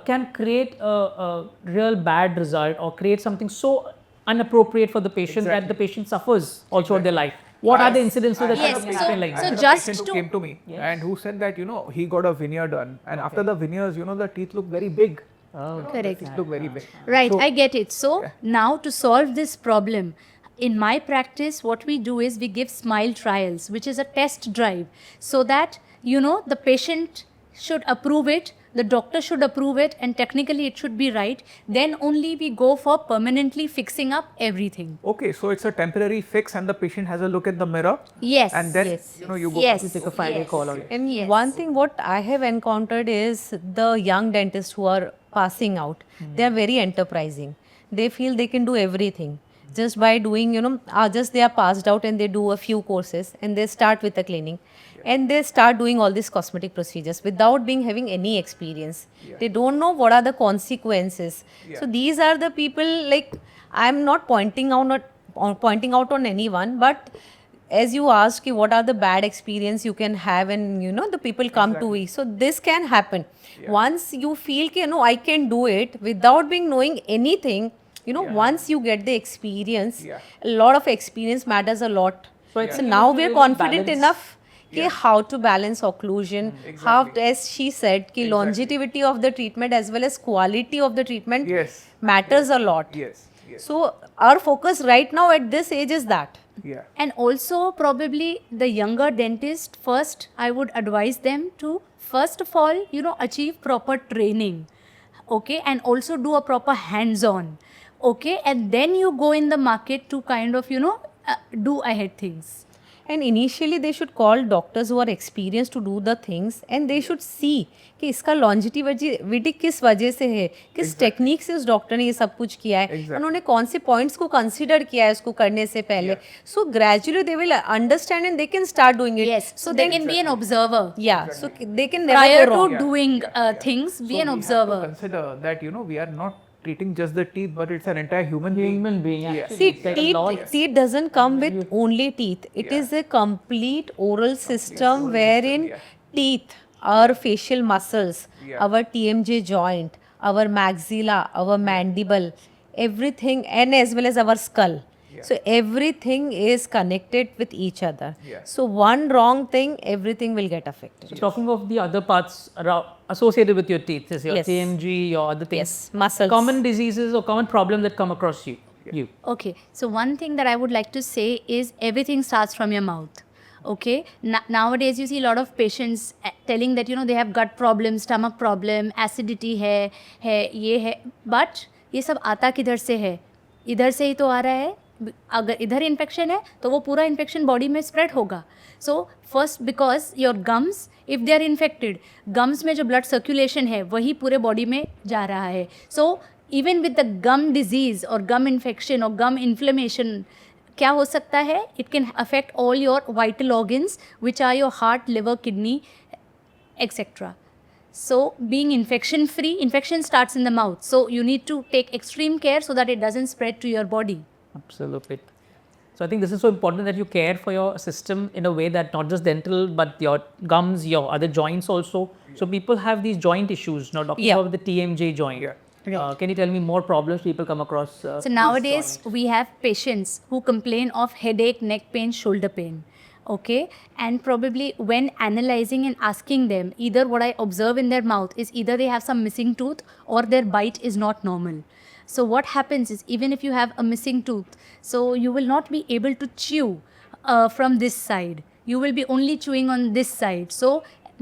can create a real bad result or create something so inappropriate for the patient that the patient suffers all throughout their life? What are the incidents that Yes, happen like so that? I had a just patient who to- came to me and who said that he got a veneer done, and after the veneers the teeth look very big. Correct. Teeth look very big. Right, So- I get it. So now to solve this problem, in my practice, what we do is we give smile trials, which is a test drive, so that the patient should approve it, the doctor should approve it, and technically it should be right. Then only we go for permanently fixing up everything. Okay, so it's a temporary fix, and the patient has a look in the mirror. Yes. And then Yes. you go. Yes. You take a final call on it. And Yes. one thing what I have encountered is the young dentists who are passing out, they are very enterprising. They feel they can do everything just by doing, just they are passed out and they do a few courses and they start with the cleaning and they start doing all these cosmetic procedures without having any experience. They don't know what are the consequences. So these are the people, like, I'm not pointing out on anyone, but as you asked, what are the bad experience you can have, and the people come to me. So this can happen. Once you feel I can do it without knowing anything, once you get the experience, a lot of experience matters a lot. So now we are confident enough how to balance occlusion, how, as she said, longevity of the treatment as well as quality of the treatment matters a lot. Yes. So our focus right now at this age is that. Yeah. And also probably the younger dentist, first I would advise them to first of all achieve proper training, okay, and also do a proper hands-on, okay, and then you go in the market to kind of do ahead things. And initially they should call doctors who are experienced to do the things, and they should see कि इसका longevity किस वजह से है, किस technique से उस doctor ने ये सब कुछ किया है, उन्होंने कौन से पॉइंट्स को कंसीडर किया है उसको करने से पहले. So gradually they will understand and they can start doing it. Yes, so they can be an observer. Yeah, so they can never Prior go wrong. to doing things, be an We have observer. to consider that we are not treating just the teeth, but it's an entire human being. Human being, actually. See, It's like a lot. teeth doesn't come with only teeth. It is a complete oral system wherein teeth, our facial muscles, our TMJ joint, our maxilla, our mandible, everything, and as well as our skull. So everything is connected with each other. Yes. So one wrong thing, everything will get affected. So talking of the other parts associated with your teeth, is your Yes. TMG, your other things. Yes, muscles. Common diseases or common problems that come across you. Okay, so one thing that I would like to say is everything starts from your mouth. Okay, nowadays you see a lot of patients telling that they have gut problem, stomach problem, acidity है ये है, but ये सब आता किधर से है? इधर से ही तो आ रहा है. अगर इधर इन्फेक्शन है तो वो पूरा इन्फेक्शन बॉडी में स्प्रेड होगा. So first because your gums if they are infected, gums में जो ब्लड सर्कुलेशन है वही पूरे बॉडी में जा रहा है. सो even with the gum disease or gum infection or gum inflammation, क्या हो सकता है? It can affect all your vital organs, which are your heart, liver, kidney, etc. So being infection free, infection starts in the mouth. So you need to take extreme care so that it doesn't spread to your body. Absolutely. So I think this is so important that you care for your system in a way that not just dental but your gums, your other joints also. So people have these joint issues. Now talking Yeah. about the TMJ joint. Can you tell me more problems people come across? So nowadays we have patients who complain of headache, neck pain, shoulder pain. Okay, and probably when analyzing and asking them, either what I observe in their mouth is either they have some missing tooth or their bite is not normal. So what happens is, even if you have a missing tooth, so you will not be able to chew from this side. You will be only chewing on this side. So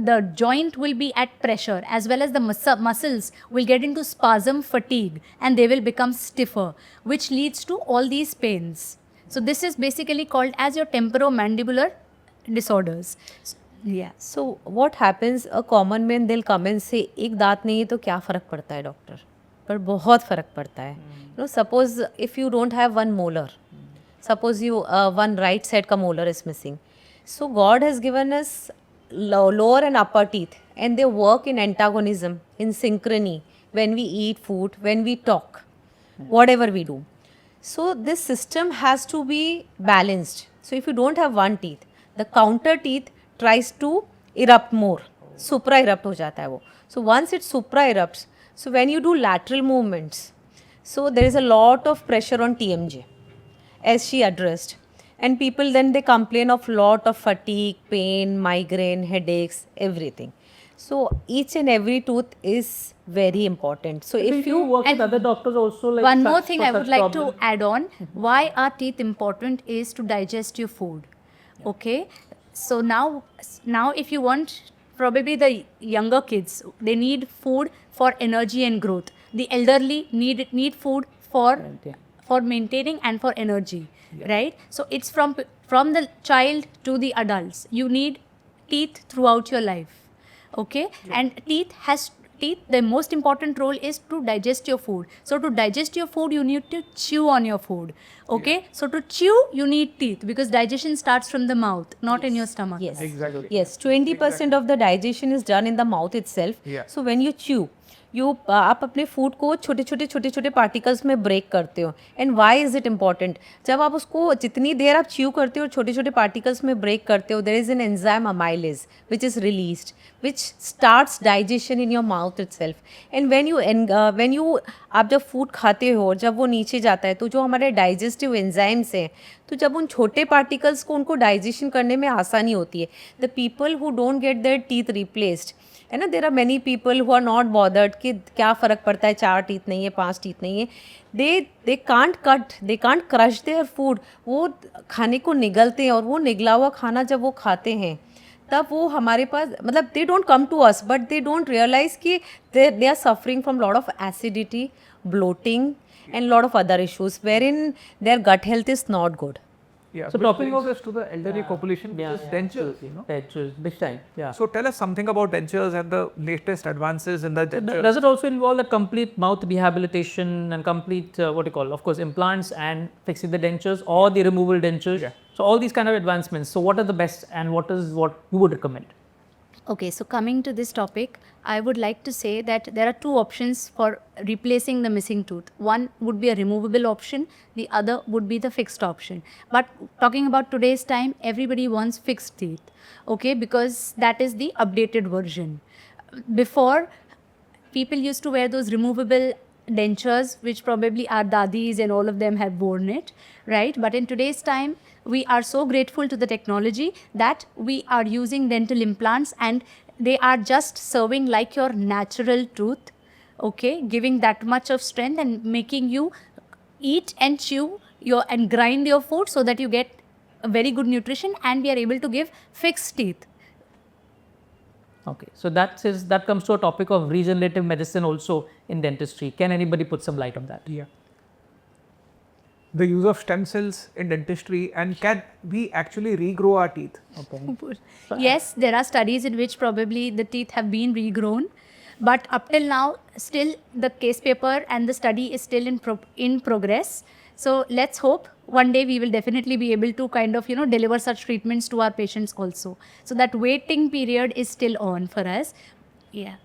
the joint will be at pressure, as well as the muscles will get into spasm, fatigue, and they will become stiffer, which leads to all these pains. So this is basically called as your temporomandibular disorders. Yeah. So what happens? A common man, they'll come and say, एक दांत नहीं है तो क्या फर्क पड़ता है doctor? पर बहुत फर्क पड़ता है. Suppose if you don't have one molar, suppose you one right side का molar is missing. So God has given us lower and upper teeth, and they work in antagonism, in synchrony, when we eat food, when we talk, whatever we do. So this system has to be balanced. So if you don't have one teeth, the counter teeth tries to erupt more, supra erupt हो जाता है वो. So once it supra erupts, so when you do lateral movements, so there is a lot of pressure on TMJ, as she addressed. And people then they complain of lot of fatigue, pain, migraine, headaches, everything. So each and every tooth is very important. So if you work with other doctors also, like one more thing I would like to add on, why are teeth important is to digest your food. Okay, so now if you want, probably the younger kids, they need food for energy and growth. The elderly need food for maintaining and for energy. Right? So it's from the child to the adults. You need teeth throughout your life. Okay? And the most important role is to digest your food. So to digest your food, you need to chew on your food. Okay? So to chew, you need teeth, because digestion starts from the mouth, not in your stomach. yes, Exactly. yes, 20% of the digestion is done in the mouth itself. Yeah. So when you chew, आप अपने food को छोटे छोटे particles में break करते हो. And why is it important? जब आप उसको जितनी देर आप च्यू करते हो, छोटे छोटे पार्टिकल्स में ब्रेक करते हो, there is an enzyme amylase which is released, which starts digestion in your mouth itself. And when you आप जब फूड खाते हो, जब वो नीचे जाता है, तो जो हमारे डाइजेस्टिव एंजाइम्स हैं, तो जब उन छोटे पार्टिकल्स को उनको डाइजेशन करने में आसानी होती है. The people who don't get their teeth replaced, है ना, there are many people who are not bothered कि क्या फ़र्क पड़ता है, 4 टीथ नहीं है, 5 टीथ नहीं है. They can't cut, they can't crush their food. वो खाने को निगलते हैं, और वो निगला हुआ खाना जब वो खाते हैं, तब वो हमारे पास, मतलब they don't come to us, but they don't realize कि they are suffering from lot of acidity, bloating, and lot of other issues wherein their gut health is not good. Yeah. So which talking brings of- us to the elderly population, which is dentures. Dentures, big time. Yeah. So tell us something about dentures and the latest advances in the dentures. Does it also involve the complete mouth rehabilitation and complete what do you call, of course, implants and fixing the dentures or the removable dentures? Yeah. So all these kind of advancements. So what are the best and what you would recommend? Okay, so coming to this topic, I would like to say that there are 2 options for replacing the missing tooth. One would be a removable option, the other would be the fixed option. But talking about today's time, everybody wants fixed teeth, okay, because that is the updated version. Before, people used to wear those removable dentures, which probably our dadis and all of them have worn it, right? But in today's time, we are so grateful to the technology that we are using dental implants, and they are just serving like your natural tooth, okay, giving that much of strength and making you eat and chew your and grind your food so that you get a very good nutrition, and we are able to give fixed teeth. Okay, so that comes to a topic of regenerative medicine also in dentistry. Can anybody put some light on that? Yeah. The use of stem cells in dentistry, and can we actually regrow our teeth? Okay. Yes, there are studies in which probably the teeth have been regrown, but up till now, still the case paper and the study is still in progress. So let's hope one day we will definitely be able to kind of, deliver such treatments to our patients also. So that waiting period is still on for us. Yeah.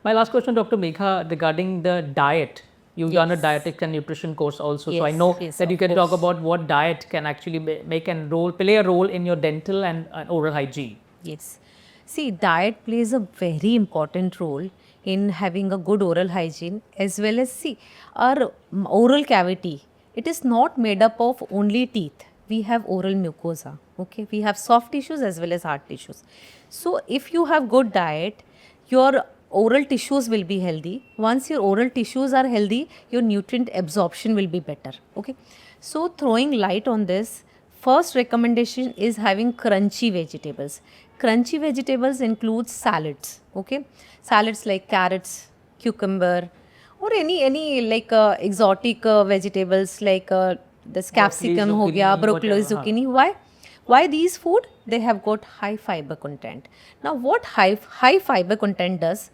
My last question, Dr. Megha, regarding the diet. You've done a dietetics and nutrition course also, so I Yes, know yes, that you of can talk course. about what diet can actually play a role in your dental and oral hygiene. Yes. See, diet plays a very important role in having a good oral hygiene, as well as, see, our oral cavity, it is not made up of only teeth. We have oral mucosa, okay? We have soft tissues as well as hard tissues. So if you have good diet, your oral tissues will be healthy. Once your oral tissues are healthy, your nutrient absorption will be better, okay? So throwing light on this, first recommendation is having crunchy vegetables. Crunchy vegetables includes salads, okay? Salads like carrots, cucumber, or any like exotic vegetables like this capsicum ho gaya, zucchini, broccoli, whatever, zucchini. Why these food? They have got high fiber content. Now what high fiber content does?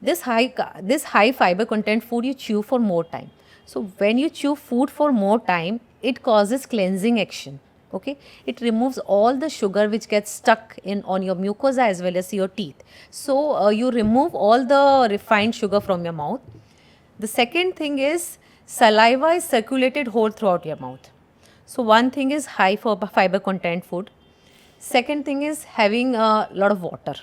This high fiber content food you chew for more time. So when you chew food for more time, it causes cleansing action. Okay, it removes all the sugar which gets stuck in on your mucosa as well as your teeth. So you remove all the refined sugar from your mouth. The second thing is saliva is circulated whole throughout your mouth. So one thing is high fiber content food. Second thing is having a lot of water.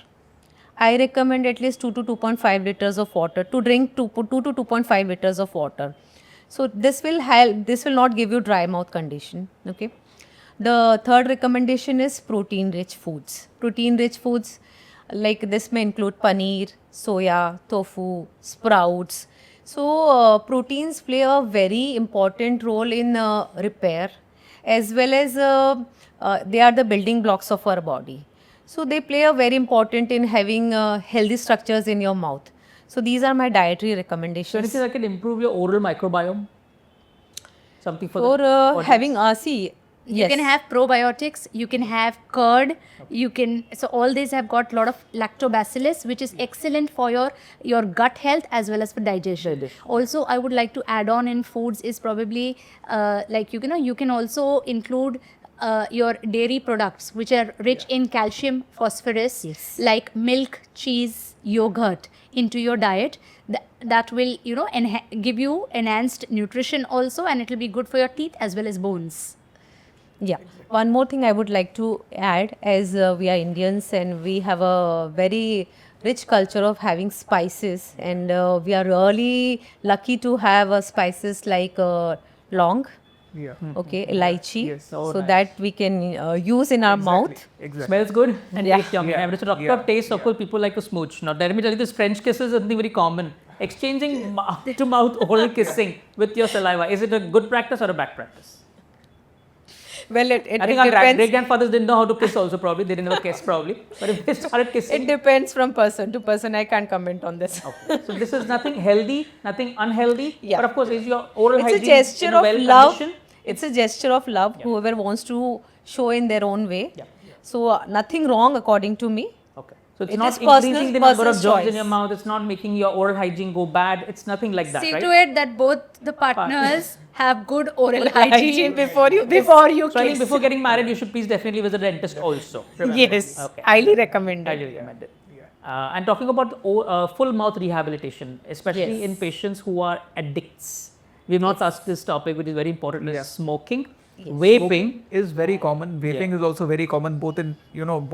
I recommend at least 2 to 2.5 liters of water to drink 2 to 2.5 liters of water. So this will help, this will not give you dry mouth condition, okay. The third recommendation is protein rich foods. Protein rich foods like this may include paneer, soya, tofu, sprouts. So proteins play a very important role in repair, as well as they are the building blocks of our body. So they play a very important in having healthy structures in your mouth. So these are my dietary So recommendations. anything that can improve your oral microbiome? Something for For the audience? having see, You yes. can have probiotics, you can have curd, so all these have got a lot of lactobacillus, which is excellent for your gut health as well as for digestion. Also, I would like to add on in foods is probably like, you can also include your dairy products, which are rich in calcium, phosphorus, Yes. like milk, cheese, yogurt into your diet. That will, give you enhanced nutrition also, and it will be good for your teeth as well as bones. Yeah. One more thing I would like to add, as we are Indians and we have a very rich culture of having spices, and we are really lucky to have spices like long, Yeah. okay, elaichi, Yes. So so nice. that we can use in our mouth. Exactly. Smells good and Yeah. tastes yummy. Yeah. And it's a talk Yeah. about taste, of course, people like to smooch. Now, let me tell you, this French kiss is something very common. Exchanging mouth to mouth oral kissing with your saliva. Is it a good practice or a bad practice? Well, it I think our great grandfathers didn't know how to kiss also, probably. They didn't have a kiss, probably. But if they started kissing. It depends from person to person. I can't comment on this. Okay. So, this is nothing healthy, nothing unhealthy. Yeah. But of course, is your oral It's a hygiene gesture in a of well love. condition? It's a gesture of love. Whoever wants to show in their own way. Yeah. So nothing wrong according to me. Okay. So, it's It not is personal- increasing the number of personal germs in choice. your mouth. It's not making your oral hygiene go bad. It's nothing like that, See right? to it that both the partners have good oral hygiene before you before you So, I think kiss. before getting married, you should please definitely visit a dentist also. Remember. Yes, Okay. highly recommended. Highly recommended. And talking about full mouth rehabilitation, especially Yes. in patients who are addicts. We have not touched this topic, which is very important, is Yeah. smoking, vaping. Is very common. Vaping is also very common, both in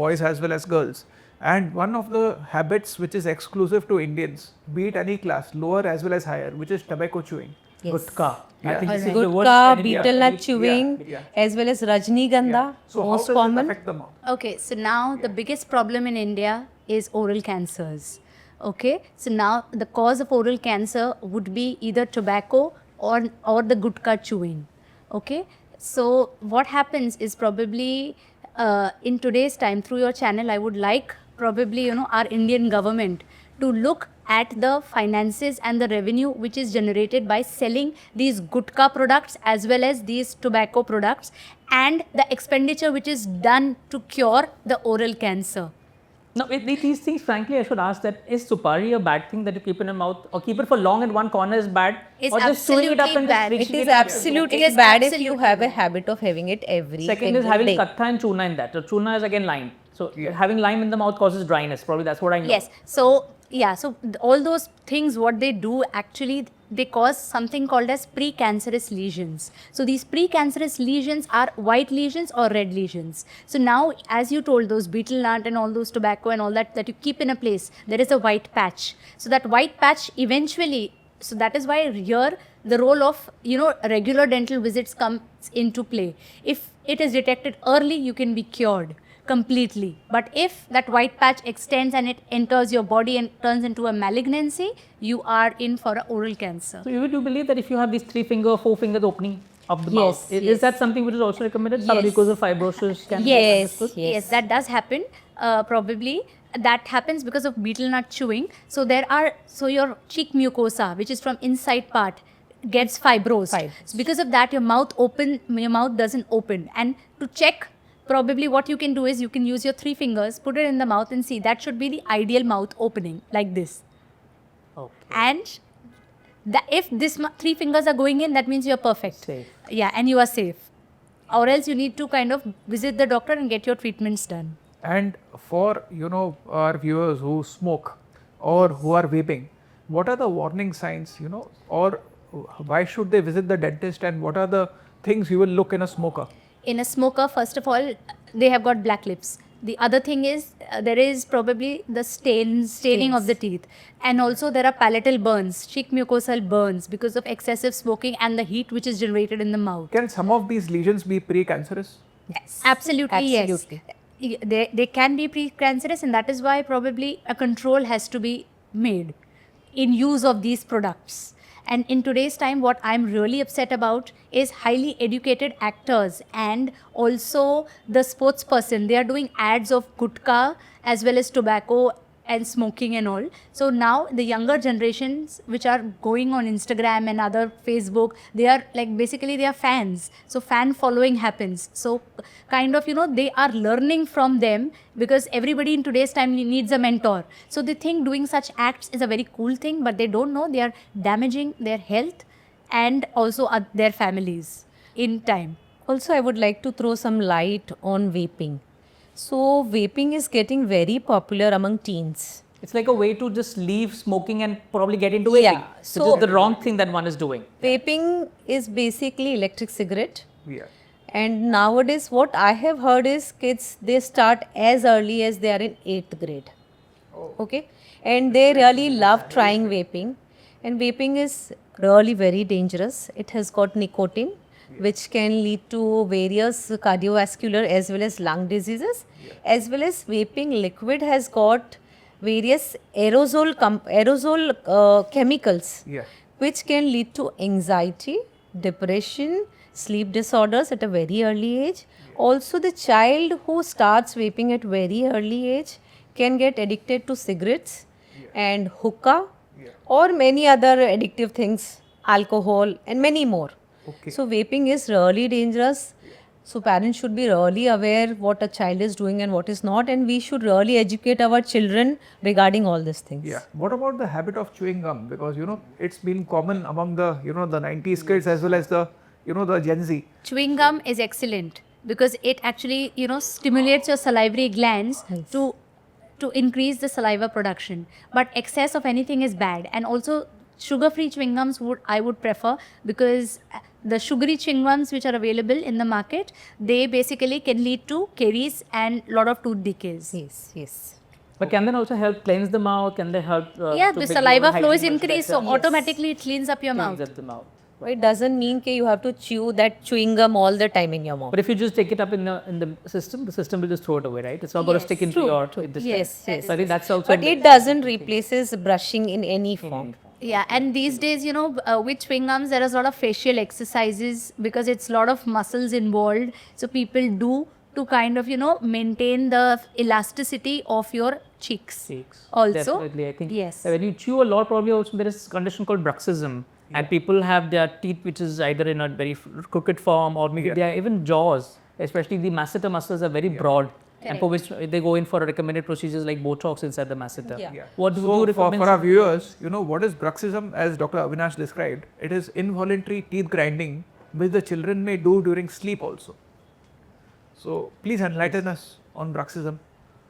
boys as well as girls. And one of the habits which is exclusive to Indians, be it any class, lower as well as higher, which is tobacco chewing. Yes. Gutka. I Yeah. think this is the worst Gutka, enemy. betel nut chewing, yeah. as well as Rajnigandha, So how most does common. it affect the mouth? Okay, so now the biggest problem in India is oral cancers. Okay, so now the cause of oral cancer would be either tobacco or the gutka chewing. Okay, so what happens is probably in today's time through your channel, I would like probably our Indian government to look at the finances and the revenue which is generated by selling these gutka products as well as these tobacco products, and the expenditure which is done to cure the oral cancer. Now, with these things, frankly, I should ask that, is supari a bad thing that you keep in your mouth, or keep it for long in one corner is bad? It's or just chewing it up absolutely and bad. just It switching is up? absolutely It is bad if you absolutely have a bad. habit of having it every Second is single having day. katha and chuna in that. So chuna is again lime. So having lime in the mouth causes dryness. Probably that's what I know. Yes. So yeah. So all those things, what they do actually, they cause something called as precancerous lesions. So these precancerous lesions are white lesions or red lesions. So now, as you told, those betel nut and all those tobacco and all that you keep in a place, there is a white patch. So that white patch eventually. So that is why here the role of regular dental visits comes into play. If it is detected early, you can be cured completely. But if that white patch extends and it enters your body and turns into a malignancy, you are in for an oral cancer. So you do believe that if you have these 3 finger, 4 fingers opening of the Yes, mouth, is yes. that something which is also recommended? Yes. Because of fibrosis can be Yes, understood? Yes, that does happen. Probably that happens because of betel nut chewing. So your cheek mucosa, which is from inside part, gets fibrosed. So because of that, your mouth doesn't open. And to check, probably what you can do is you can use your 3 fingers, put it in the mouth and see. That should be the ideal mouth opening, like this. Okay. And if this 3 fingers are going in, that means you're perfect. Safe. Yeah, and you are safe. Or else you need to kind of visit the doctor and get your treatments done. And for our viewers who smoke or who are vaping, what are the warning signs, or why should they visit the dentist, and what are the things you will look in a smoker? In a smoker, first of all, they have got black lips. The other thing is there is probably the staining of the teeth, and also there are palatal burns, cheek mucosal burns because of excessive smoking and the heat which is generated in the mouth. Can some of these lesions be precancerous? Yes. Absolutely. Absolutely. Yes. They can be precancerous, and that is why probably a control has to be made in use of these products. And in today's time, what I'm really upset about is highly educated actors and also the sportsperson. They are doing ads of gutka as well as tobacco and smoking and all. So now the younger generations which are going on Instagram and other Facebook, they are basically they are fans. So fan following happens. So kind of, they are learning from them because everybody in today's time needs a mentor. So they think doing such acts is a very cool thing, but they don't know they are damaging their health and also their families in time. Also, I would like to throw some light on vaping. So, vaping is getting very popular among teens. It's like a way to just leave smoking and probably get into vaping. Yeah, Which so- is the wrong thing that one is doing. Vaping is basically electric cigarette. Yeah. And nowadays, what I have heard is kids, they start as early as they are in 8th grade. Okay. And they really love trying vaping. And vaping is really very dangerous. It has got nicotine, which can lead to various cardiovascular as well as lung diseases. As well as vaping liquid has got various aerosol chemicals, Yeah. which can lead to anxiety, depression, sleep disorders at a very early age. Also, the child who starts vaping at very early age can get addicted to cigarettes and hookah or many other addictive things, alcohol and many more. Okay. So, vaping is really dangerous. So, parents should be really aware what a child is doing and what is not, and we should really educate our children regarding all these things. Yeah. What about the habit of chewing gum? Because it's been common among the the 90s kids as well as the the Gen Z. Chewing gum is excellent because it actually stimulates your salivary glands to increase the saliva production, but excess of anything is bad. And also sugar free chewing gums I would prefer, because the sugary chewing gums which are available in the market, they basically can lead to caries and lot of tooth decays. Yes, yes. But can that also help cleanse the mouth? Can they help? Yeah, to the make saliva your flow is hygiene much increased, better? so automatically it cleans up your mouth. Cleans up the mouth. It doesn't mean that you have to chew that chewing gum all the time in your mouth. But if you just take it up in the system will just throw it away, right? It's not going to stick into your intestine. Yes, yes. So I think that's also. But it doesn't replaces brushing in any form. Yeah, and these days, you know, with chewing gums, there is a lot of facial exercises because it's a lot of muscles involved. So people do to kind of, you know, maintain the elasticity of your cheeks. Also, Definitely, I think. Yes. When you chew a lot, probably also there is a condition called bruxism, and people have their teeth which is either in a very crooked form or maybe they are even jaws, especially the masseter muscles are very broad. And for which they go in for recommended procedures like Botox inside the masseter. What do you recommend? For our viewers, you know, what is bruxism as Dr. Avinash described? It is involuntary teeth grinding which the children may do during sleep also. So please enlighten us on bruxism.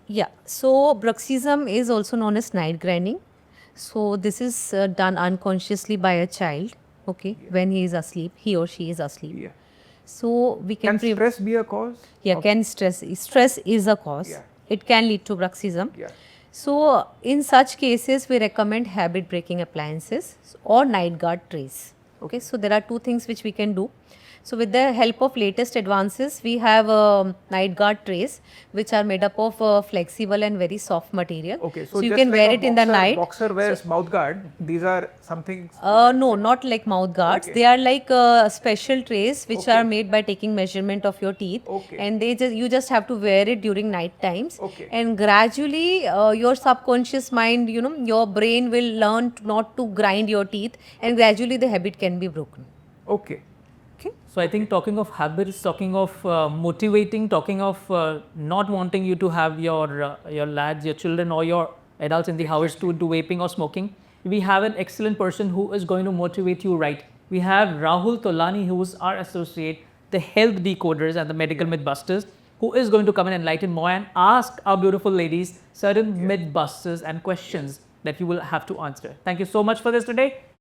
Yeah, so bruxism is also known as night grinding. So this is done unconsciously by a child, okay, when he is asleep, he or she is asleep. Yeah. So we can Can stress be a cause? Yeah, can stress is a cause. Yeah. It can lead to bruxism. Yeah. So in such cases, we recommend habit breaking appliances or night guard trays. Okay, so there are two things which we can do. So with the help of latest advances, we have night guard trays which are made up of flexible and very soft material. Okay, so you just can like wear a it in the night. Boxer wears mouth guard. These are something. No, not like mouth guards. Okay. They are like special trays which are made by taking measurement of your teeth, Okay. and you just have to wear it during night times. Okay. And gradually, your subconscious mind, you know, your brain will learn not to grind your teeth, and gradually the habit can be broken. Okay. So I think talking of habits, talking of motivating, talking of not wanting you to have your lads, your children or your adults in the house to do vaping or smoking, we have an excellent person who is going to motivate you right. We have Rahul Tolani, who is our associate, the health decoders and the medical mythbusters, who is going to come and enlighten more and ask our beautiful ladies certain mythbusters and questions that you will have to answer. Thank you so much for this today.